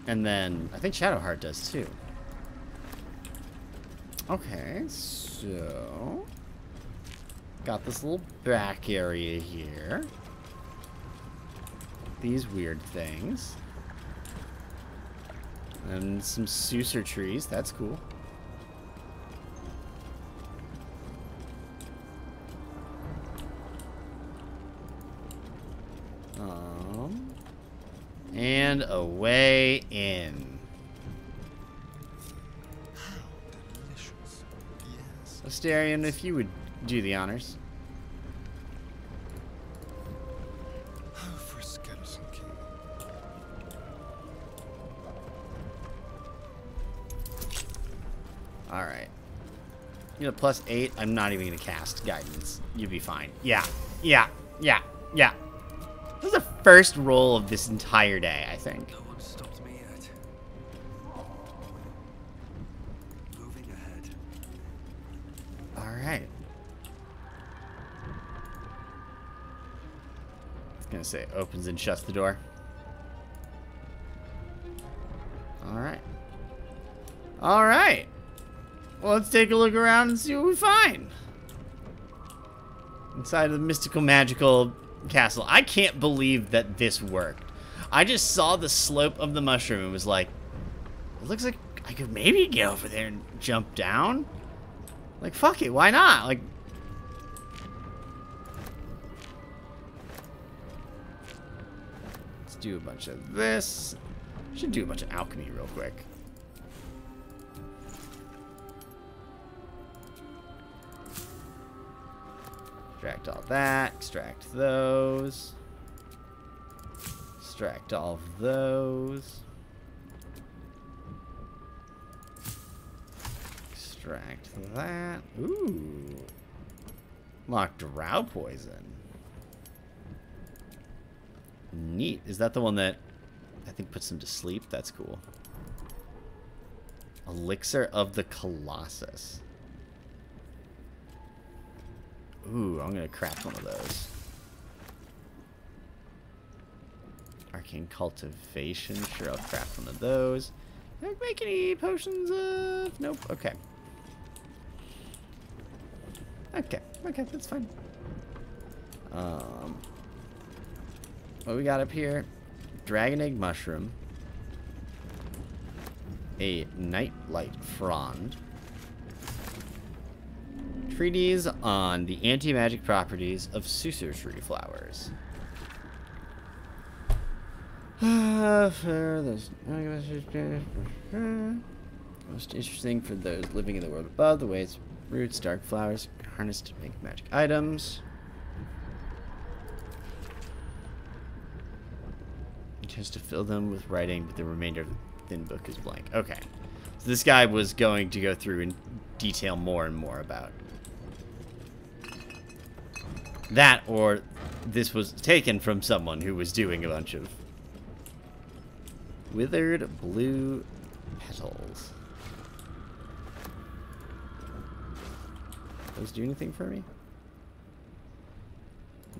And then I think Shadowheart does too. Okay, so got this little back area here. These weird things. And some Sucer trees. That's cool. And a way in. How delicious. Yes. Asterion, if you would do the honors. How for Skeleton King. Alright. You know, +8. I'm not even going to cast Guidance. You'll be fine. Yeah. Yeah. Yeah. Yeah. This is the first roll of this entire day, I think. No one stopped me yet. Moving ahead. Alright. I was going to say, opens and shuts the door. Alright. Alright. Well, let's take a look around and see what we find. Inside of the mystical, magical castle. I can't believe that this worked. I just saw the slope of the mushroom and was like, it looks like I could maybe get over there and jump down. Like, fuck it, why not? Like, let's do a bunch of this. Should do a bunch of alchemy real quick. Extract all that. Extract those. Extract all of those. Extract that. Ooh. Lock drow poison. Neat. Is that the one that I think puts them to sleep? That's cool. Elixir of the Colossus. Ooh, I'm gonna craft one of those. Arcane cultivation. Sure, I'll craft one of those. Can I make any potions of... Nope. Okay. Okay. Okay, that's fine. What we got up here? Dragon egg mushroom. A nightlight frond. Treatise on the anti-magic properties of Sucer tree flowers. Most interesting for those living in the world above, the ways roots, dark flowers harnessed to make magic items. Just to fill them with writing, but the remainder of the thin book is blank. Okay. So this guy was going to go through and detail more and more about that, or this was taken from someone who was doing a bunch of withered blue petals. Those do anything for me?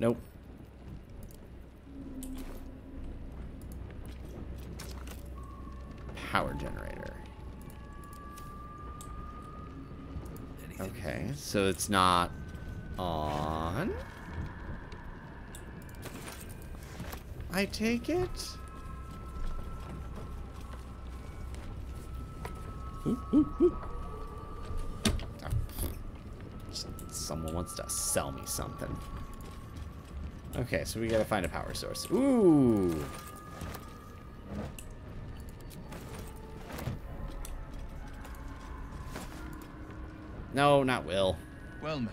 Nope. Power generator. Okay, so it's not on. I take it. Someone wants to sell me something. Okay, so we gotta find a power source. Ooh. No, not Will. Well met.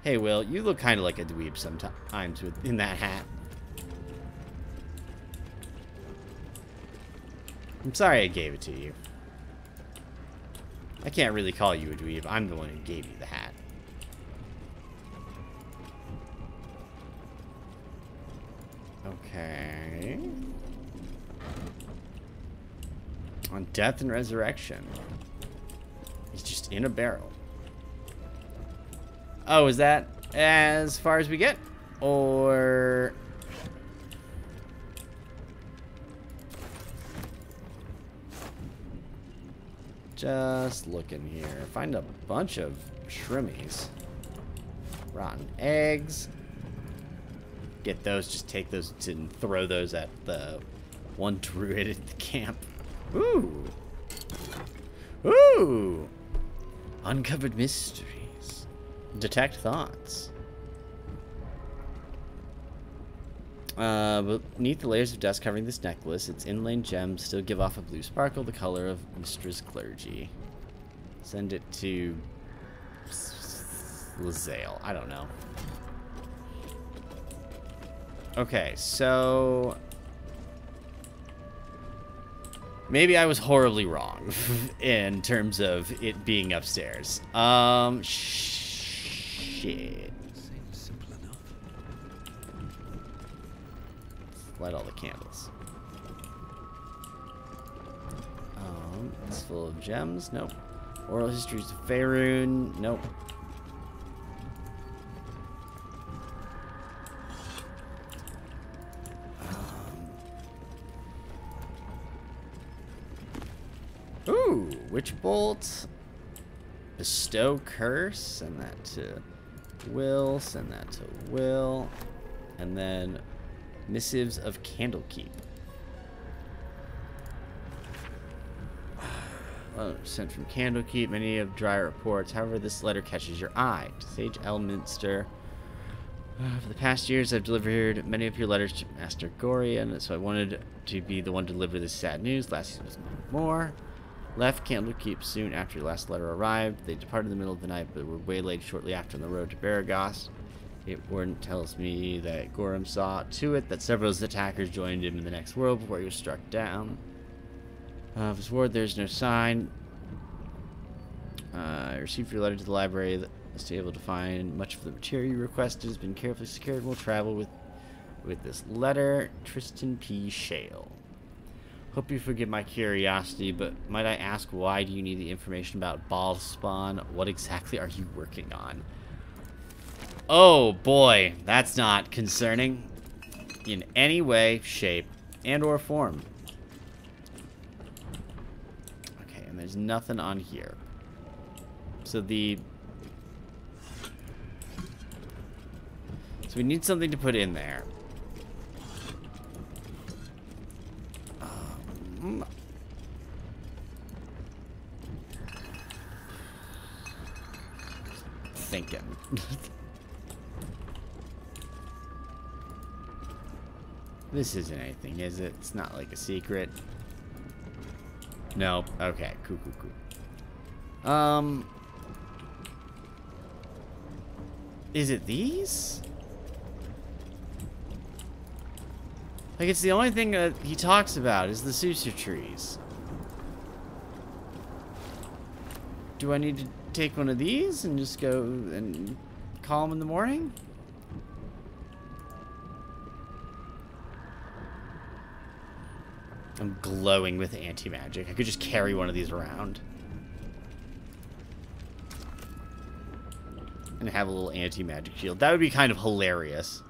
Hey, Will, you look kind of like a dweeb sometimes in that hat. I'm sorry I gave it to you. I can't really call you a dweeb. I'm the one who gave you the hat. Okay. On death and resurrection. He's just in a barrel. Oh, is that as far as we get? Or... Just looking here. Find a bunch of shrimmies. Rotten eggs. Get those, just take those and throw those at the one druid at the camp. Ooh. Ooh. Uncovered mysteries. Detect thoughts. Beneath the layers of dust covering this necklace, its inlaid gems still give off a blue sparkle, the color of Mistress Clergy. Send it to lae'zal. I don't know. Okay, so maybe I was horribly wrong in terms of it being upstairs. Shit. Seems simple enough. Light all the candles. It's full of gems. Nope. Oral histories of Faerun. Nope. Ooh, Witch Bolt. Bestow Curse. Send that to Will. Send that to Will. And then Missives of Candlekeep. Sent from Candlekeep. Many of dry reports. However, this letter catches your eye. To Sage Elminster. For the past years, I've delivered many of your letters to Master Gorian, so I wanted to be the one to deliver this sad news. Last year was more. Left Candlekeep soon after your last letter arrived. They departed in the middle of the night, but were waylaid shortly after on the road to Baragos. It warden tells me that Gorham saw to it that several of his attackers joined him in the next world before he was struck down. Of his ward, there's no sign. I received your letter to the library that was able to find much of the material you requested has been carefully secured. We'll travel with this letter. Tristan P. Shale. Hope you forgive my curiosity, but might I ask, why do you need the information about ball spawn? What exactly are you working on? Oh boy, that's not concerning in any way, shape, and or form. Okay, and there's nothing on here. So we need something to put in there. Thinking. This isn't anything, is it? It's not like a secret. No. Okay. Cool. Is it these? Like, it's the only thing that he talks about is the Susa trees. Do I need to take one of these and just go and call him in the morning? I'm glowing with anti-magic. I could just carry one of these around. And have a little anti-magic shield. That would be kind of hilarious.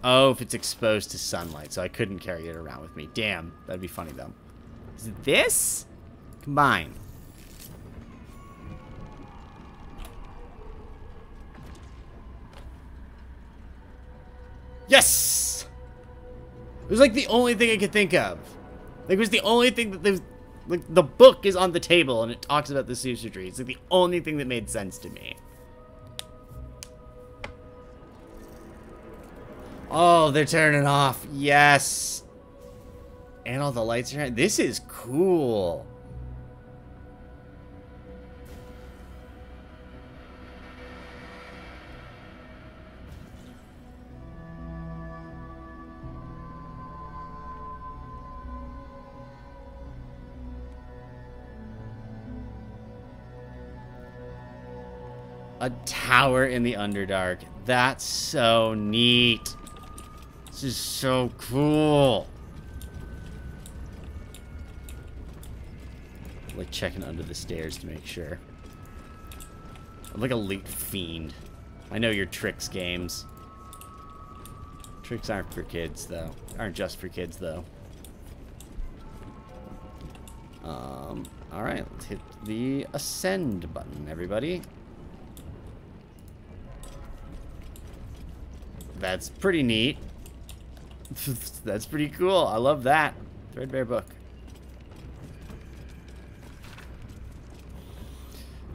Oh, if it's exposed to sunlight, so I couldn't carry it around with me. Damn, that'd be funny though. Is it this? Combine. Yes! It was like the only thing I could think of. Like, it was the only thing that there's... Like, the book is on the table and it talks about the Susa tree. It's like the only thing that made sense to me. Oh, they're turning off. Yes. And all the lights are on. This is cool. A tower in the Underdark. That's so neat. This is so cool. Like checking under the stairs to make sure. I'm like a loot fiend. I know your tricks, games. Tricks aren't for kids, though. Aren't just for kids, though. Alright, let's hit the ascend button, everybody. That's pretty neat. That's pretty cool. I love that. Threadbare book.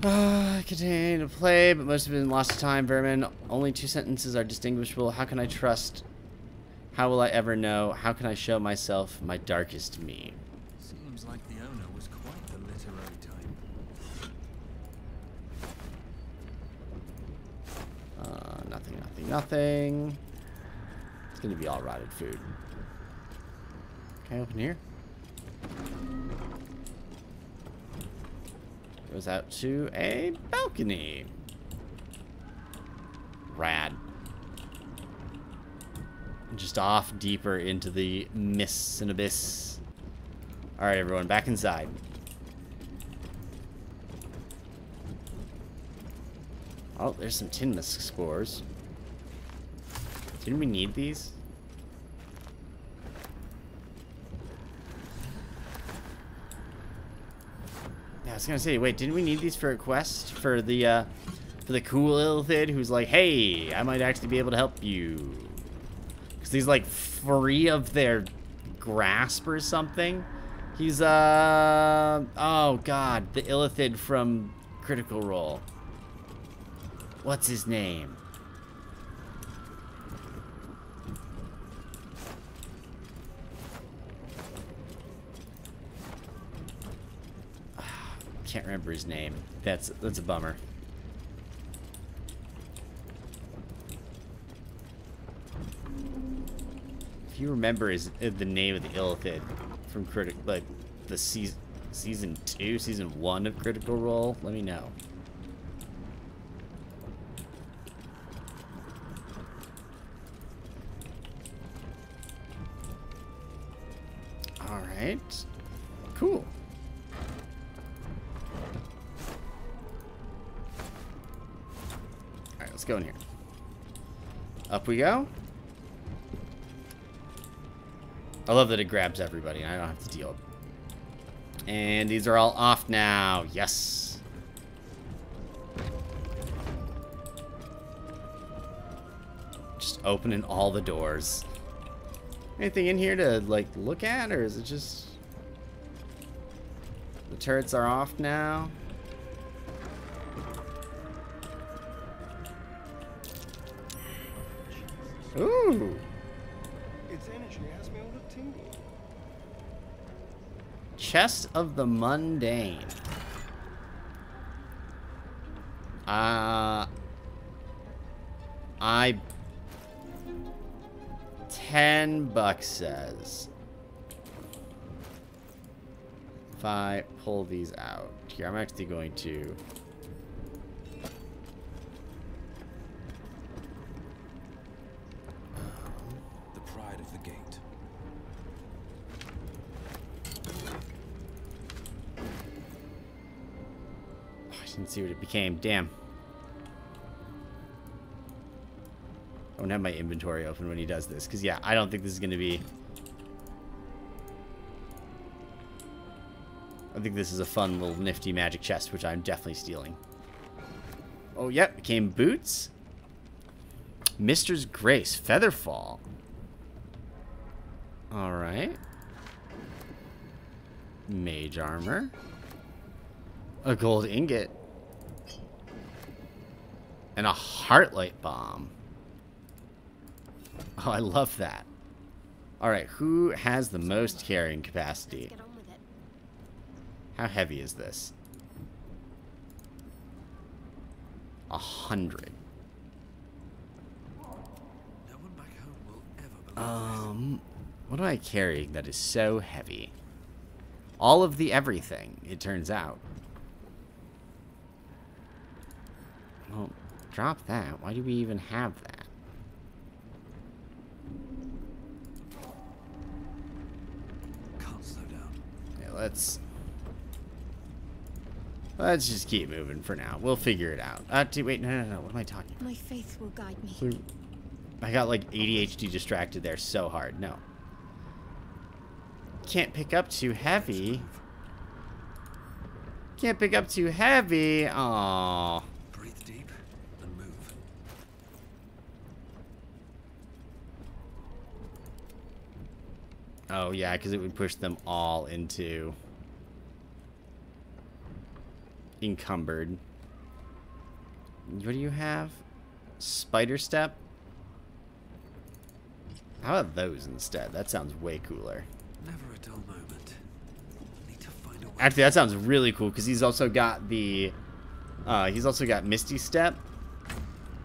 Continue to play, but most of it been lost to time, vermin. Only 2 sentences are distinguishable. How can I trust? How will I ever know? How can I show myself my darkest me? Seems like the owner was quite the literary type. Nothing, nothing, nothing. It's gonna be all rotted food. Can I open here? Goes out to a balcony. Rad. Just off deeper into the mists and abyss. Alright, everyone, back inside. Oh, there's some tin musk spores. Didn't we need these? Yeah, I was gonna say, wait, didn't we need these for a quest? For the cool Illithid who's like, hey, I might actually be able to help you. Because he's like free of their grasp or something. He's, oh god, the Illithid from Critical Role. What's his name? Can't remember his name. That's a bummer. If you remember the name of the Illithid from the season 2, season 1 of Critical Role, let me know. All right, cool. All right, let's go in here. Up we go. I love that it grabs everybody and I don't have to deal. And these are all off now. Yes. Just opening all the doors. Anything in here to, like, look at? Or is it just... The turrets are off now? Ooh! Its energy has me all a tingle. Chest of the Mundane. $10 says. If I pull these out here, I'm actually going to. The pride of the gate. Oh, I didn't see what it became. Damn. I don't have my inventory open when he does this, because yeah, I don't think this is going to be. I think this is a fun little nifty magic chest, which I'm definitely stealing. Oh, yep, became boots. Mister's Grace, Featherfall. All right. Mage armor. A gold ingot. And a heartlight bomb. Oh, I love that. All right, who has the most carrying capacity? How heavy is this? 100. No one back home will ever believe What am I carrying that is so heavy? All of the everything, it turns out. Well, drop that. Why do we even have that? Can't slow down. Yeah, let's just keep moving for now. We'll figure it out. Wait, no. What am I talking about? My faith will guide me. I got like ADHD distracted there so hard. No. Can't pick up too heavy. Can't pick up too heavy. Aww. Breathe deep and move. Oh, yeah, because it would push them all into encumbered. What do you have? Spider step? How about those instead? That sounds way cooler. Never a dull moment. Need to find a way. Actually, that sounds really cool because he's also got the he's also got Misty Step,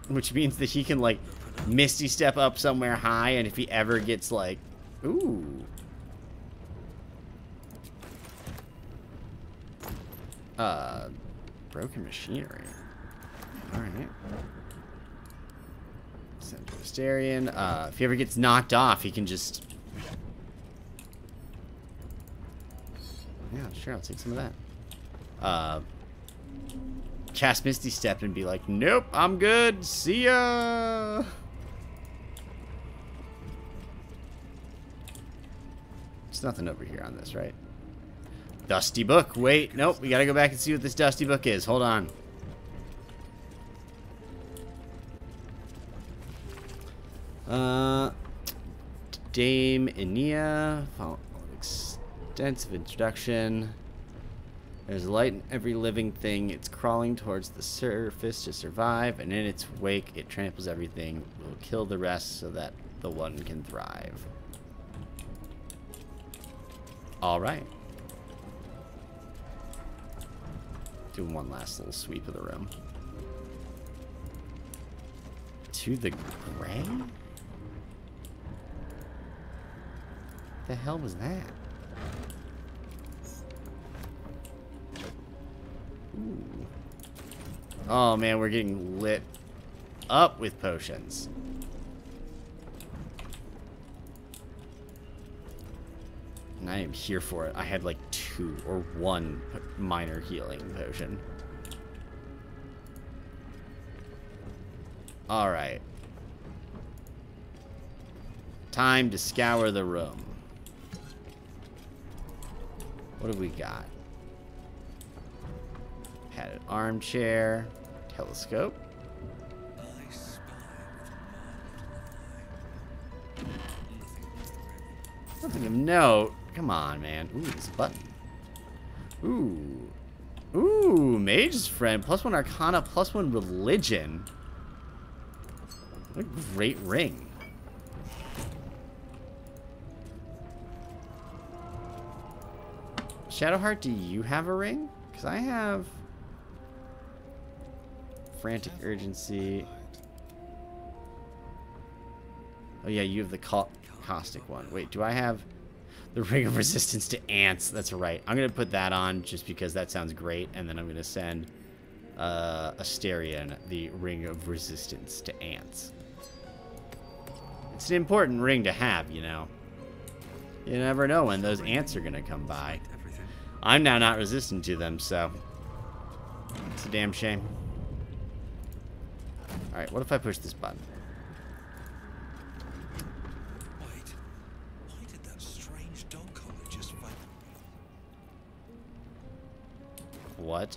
which means that he can like Misty Step up somewhere high, and if he ever gets like, ooh, broken machinery. All right. Central Asterion. If he ever gets knocked off, he can just. Yeah, sure, I'll take some of that. Cast Misty Step and be like, nope, I'm good. See ya. There's nothing over here on this, right? Dusty book. Wait, nope. We gotta go back and see what this dusty book is. Hold on. Dame Inia. Extensive introduction. There's light in every living thing. It's crawling towards the surface to survive, and in its wake, it tramples everything. It will kill the rest so that the one can thrive. All right. Do one last little sweep of the room. To the gray? The hell was that? Ooh. Oh man, we're getting lit up with potions. And I am here for it. I had like 2 or 1 minor healing potion. Alright. Time to scour the room. What have we got? Had an armchair, telescope. I spy with Nothing of note. Come on, man. Ooh, this button. Ooh. Ooh, Mage's Friend. +1 Arcana, +1 Religion. What a great ring. Shadowheart, do you have a ring? Because I have Frantic Urgency. Oh yeah, you have the caustic one. Wait, do I have the Ring of Resistance to Ants? That's right. I'm going to put that on just because that sounds great. And then I'm going to send Asterion the Ring of Resistance to Ants. It's an important ring to have, you know. You never know when those ants are going to come by. everything. I'm now not resistant to them, so it's a damn shame. Alright, what if I push this button? Wait, why did that strange dog collar just fight? What?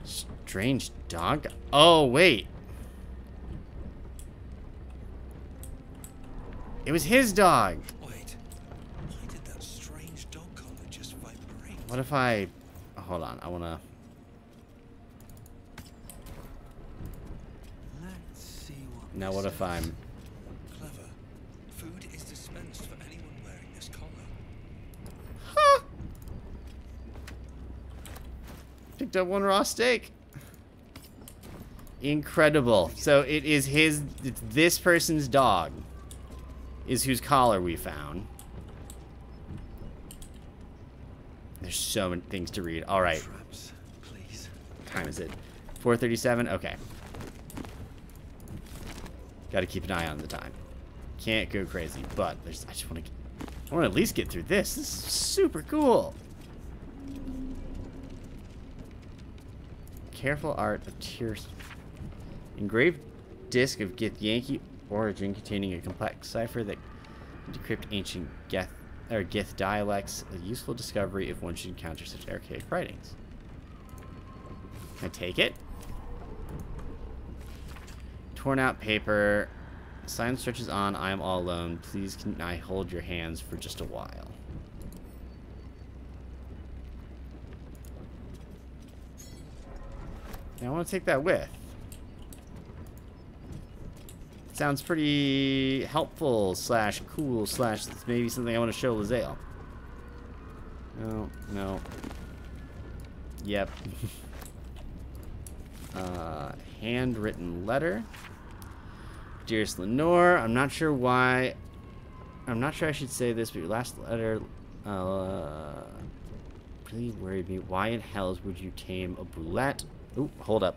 Strange dog? Oh, wait. It was his dog. Wait, why did that strange dog collar just vibrate? What if I... Hold on, I want to... Let's see what. Now what if I'm... Clever. Food is dispensed for anyone wearing this collar. Huh. Picked up 1 raw steak. Incredible. So it is his... It's this person's dog. Is whose collar we found. There's so many things to read. All right. Traps, please. What time is it? 4:37? Okay. Got to keep an eye on the time. Can't go crazy, but there's... I just want to at least get through this. This is super cool. careful art of tears. Engraved disc of Githyanki origin containing a complex cipher that can decrypt ancient Gith dialects. A useful discovery if one should encounter such archaic writings. Can I take it? Torn out paper. Sign stretches on. I am all alone. Please can I hold your hands for just a while? Yeah, I want to take that with. Sounds pretty helpful slash cool slash maybe something I want to show lae'zal. No, no. Yep. Handwritten letter. Dearest Lenore, I'm not sure why. I'm not sure I should say this, but your last letter really worried me. Why in hells would you tame a brulette? Ooh, hold up.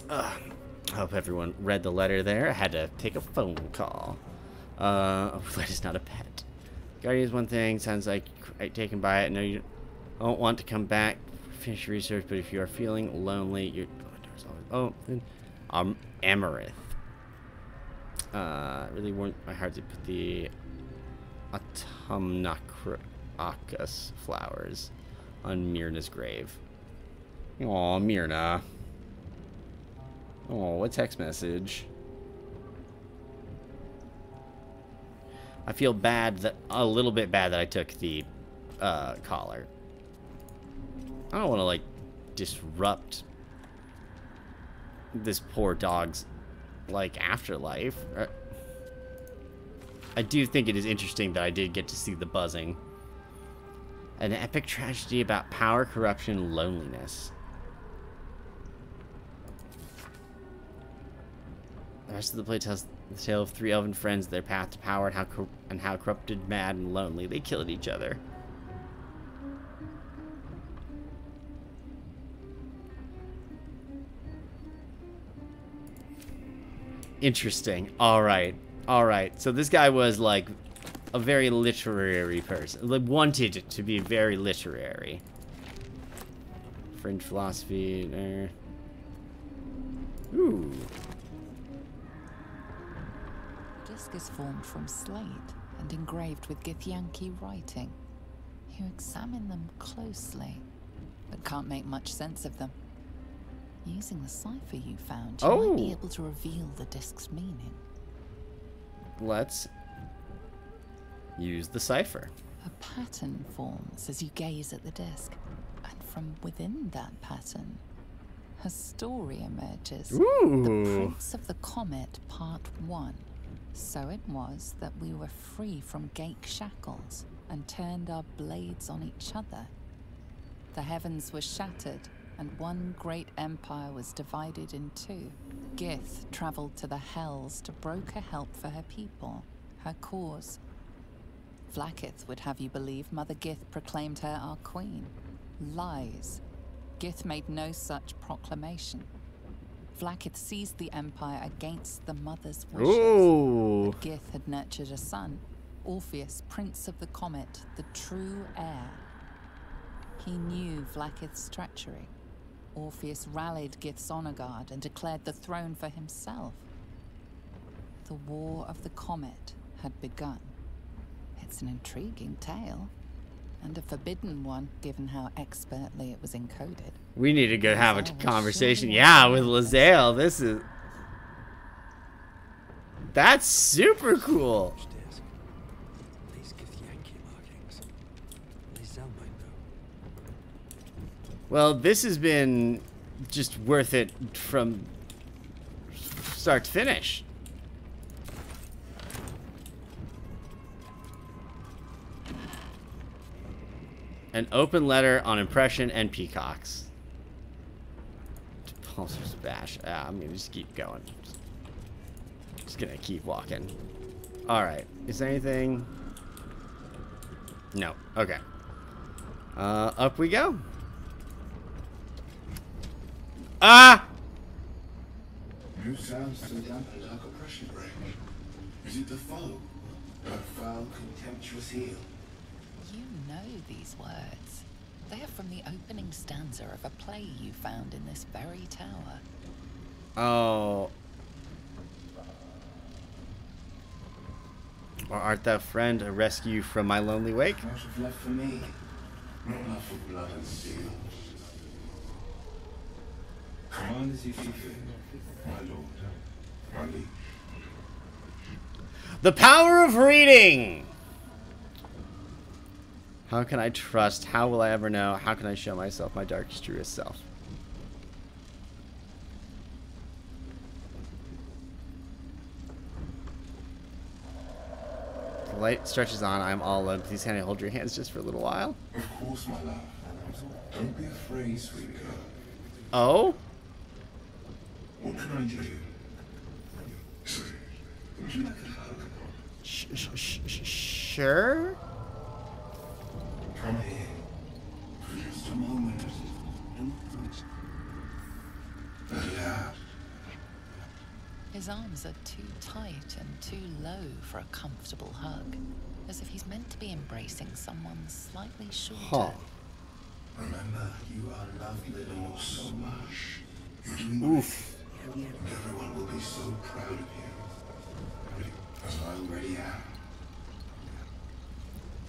I hope everyone read the letter there. I had to take a phone call. A roulette is not a pet. Guardian is one thing. Sounds like you're taken by it. I know you don't want to come back, finish your research, but if you are feeling lonely, your door's always open. Amarith. Really warmed my heart to put the Autumnacus flowers on Myrna's grave. Aw, Myrna. Oh, a text message. I feel bad that a little bit bad that I took the collar. I don't want to like disrupt this poor dog's like afterlife. I do think it is interesting that I did get to see the buzzing. An epic tragedy about power, corruption, and loneliness. The rest of the play tells the tale of three elven friends, their path to power, and how corrupted, mad, and lonely they killed each other. Interesting. All right. All right. So this guy was like a very literary person. Like, wanted to be very literary. Fringe philosophy. There. Ooh. Disc is formed from slate and engraved with Githyanki writing. You examine them closely, but can't make much sense of them. Using the cipher you found, you might be able to reveal the disc's meaning. Let's use the cipher. A pattern forms as you gaze at the disc, and from within that pattern, a story emerges. Ooh. The Prince of the Comet, Part 1. So it was that we were free from Gate shackles, and turned our blades on each other. The heavens were shattered, and one great empire was divided in two. Gith traveled to the Hells to broker help for her people, her cause. Vlaakith would have you believe Mother Gith proclaimed her our queen. Lies. Gith made no such proclamation. Vlaakith seized the empire against the mother's wishes. Ooh. But Gith had nurtured a son, Orpheus, Prince of the Comet, the true heir. He knew Vlaakith's treachery. Orpheus rallied Gith's honor guard and declared the throne for himself. The War of the Comet had begun. It's an intriguing tale, and a forbidden one, given how expertly it was encoded. We need to go have a lae'zal conversation. surely Yeah, wants with to lae'zal. This is... That's super cool. Disc. These Githyanki markings. lae'zal might know. Well, this has been just worth it from start to finish. An open letter on impression and peacocks. Pulsar's bash. I'm gonna just keep going. Just gonna keep walking. Alright. Is there anything? No. Okay. Up we go. Ah! New sounds to the damp and dark oppression break. Is it the foe? That foul, contemptuous heel? You know these words. They are from the opening stanza of a play you found in this very tower. Oh. Or art thou, friend, a rescue from my lonely wake? What have left for me? Not love for blood and steel. Command as you see fit, my lord, my liege. The power of reading! How can I trust? How will I ever know? How can I show myself my darkest, truest self? The light stretches on. I'm all alone. Please can I hold your hands just for a little while? Of course, my love. Don't be afraid, sweet girl. Oh? What can I do? Sorry, would you like a hug? Sure? Come here. For just a moment. Yeah. His arms are too tight and too low for a comfortable hug, as if he's meant to be embracing someone slightly shorter. Huh. Remember, you are loved little so much. You're doing Oof. great. Everyone will be so proud of you. As I already am.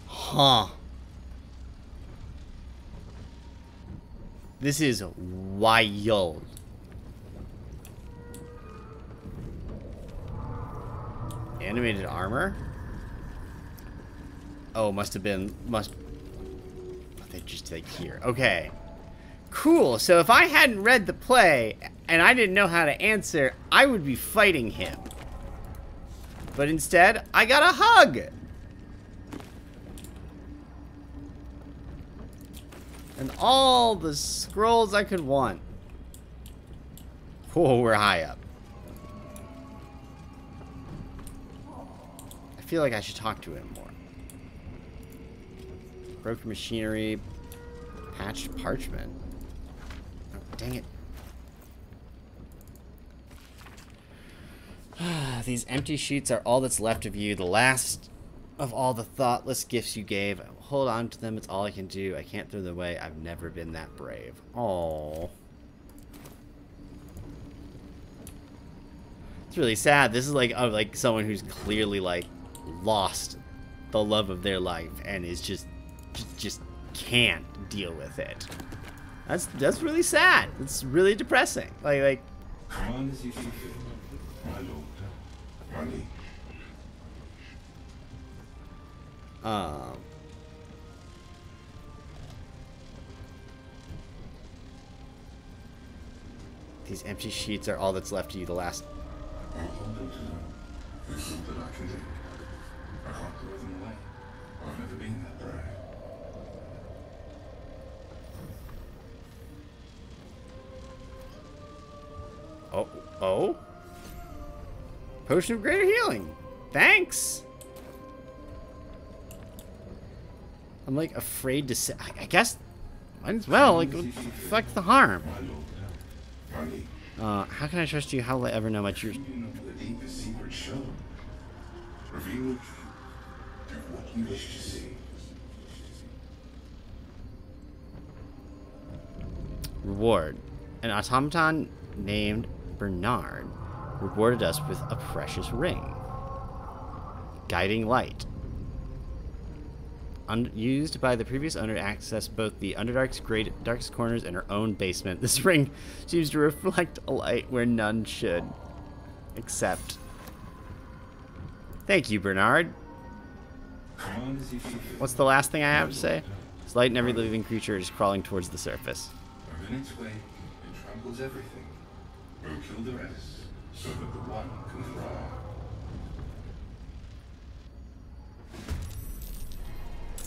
Huh. This is wild. Animated armor? Oh, must have been, they just like here. Okay. Cool. So if I hadn't read the play and I didn't know how to answer, I would be fighting him. But instead, I got a hug. And all the scrolls I could want. Whoa, we're high up. I feel like I should talk to him more. Broken machinery. Patched parchment. Oh, dang it. These empty sheets are all that's left of you. The last of all the thoughtless gifts you gave. Hold on to them. It's all I can do. I can't throw them away. I've never been that brave. Oh. It's really sad. This is like someone who's clearly like lost the love of their life and is just can't deal with it. That's really sad. It's really depressing. Like Command as you see fit, my lord, my liege. These empty sheets are all that's left of you. The last. I'll hold them to them. There's something I can do. I can't throw them away. I've never been that brave. Oh? Potion of greater healing. Thanks. I'm like afraid to say. I guess might as well. Like, what the fuck's the harm? How can I trust you? How will I ever know my truth? You know the deepest secret show. Reveal the truth. Do what you wish to see. Reward. An automaton named Bernard rewarded us with a precious ring. Guiding light. Used by the previous owner to access both the Underdark's darkest corners and her own basement. This ring seems to reflect a light where none should. Except. Thank you, Bernard. What's the last thing I have to say? This light and every living creature is crawling towards the surface. In its way, it tramples everything. We'll kill the rest, so that the one can thrive.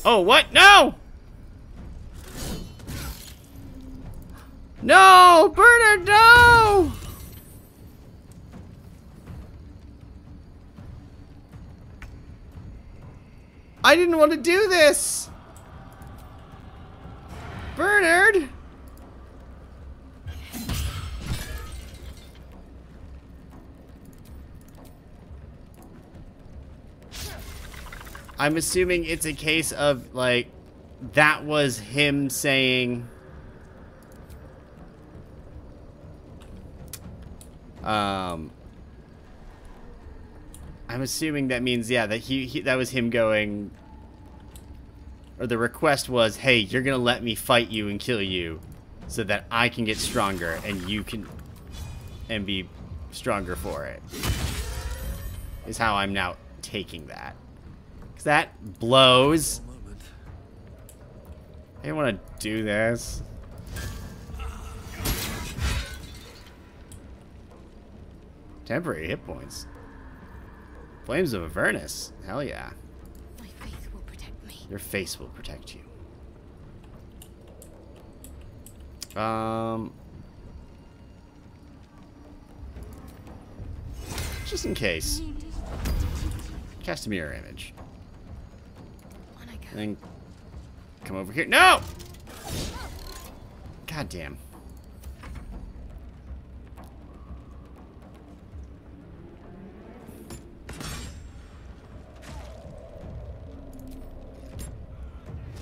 Oh, what? No! No! Bernard, no! I didn't want to do this! Bernard! I'm assuming it's a case of, like, that was him saying... I'm assuming that means, yeah, that that was him going... Or the request was, hey, you're gonna let me fight you and kill you so that I can get stronger and you can... and be stronger for it. Is how I'm now taking that. That blows. I didn't want to do this. Temporary hit points. Flames of Avernus. Hell yeah. My faith will protect me. Your face will protect you. Just in case. Cast a mirror image. And then come over here. No! God damn.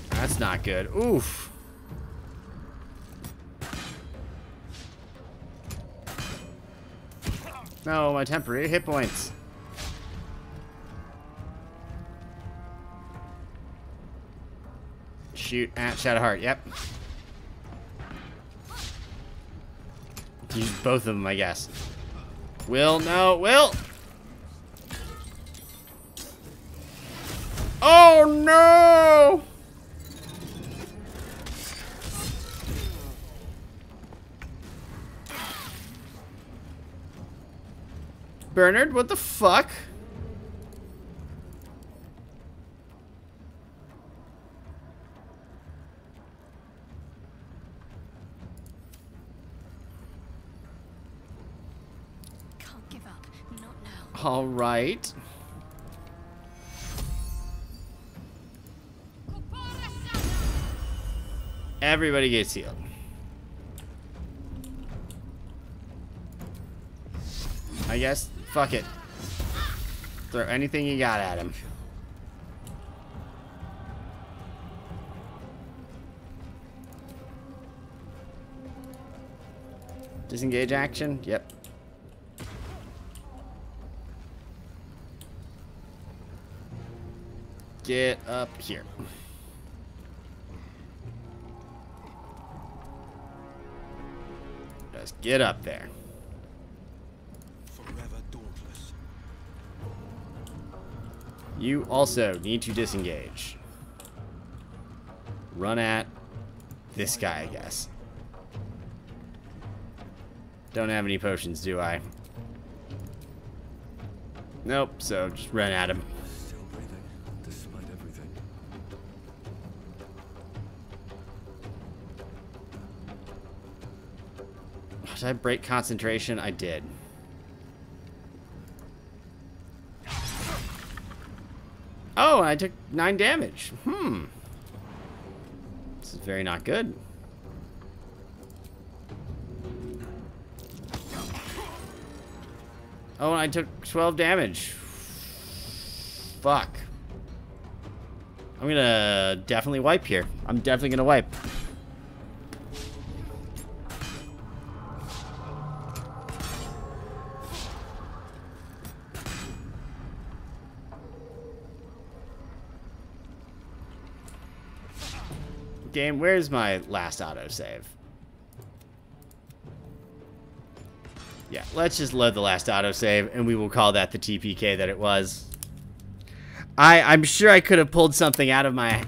That's not good. Oof. No, my temporary hit points. Shoot at Shadowheart, yep. Use both of them, I guess. Will, no, Will! Oh no! Bernard, what the fuck? All right. Everybody gets healed. I guess. Fuck it. Throw anything you got at him. Disengage action? Yep. Get up here. Just get up there. Forever dauntless. You also need to disengage. Run at this guy, I guess. Don't have any potions, do I? Nope, so just run at him. Still breathing, despite everything. Did I break concentration? I did. Oh, I took 9 damage. This is very not good. Oh, and I took 12 damage. Fuck. I'm gonna definitely wipe here. I'm definitely gonna wipe. Game, where's my last autosave? Yeah, let's just load the last autosave, and we will call that the TPK that it was. I'm sure I could have pulled something out of my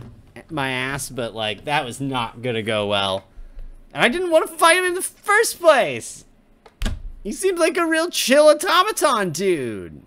ass, but, like, that was not gonna go well. And I didn't want to fight him in the first place! He seemed like a real chill automaton dude.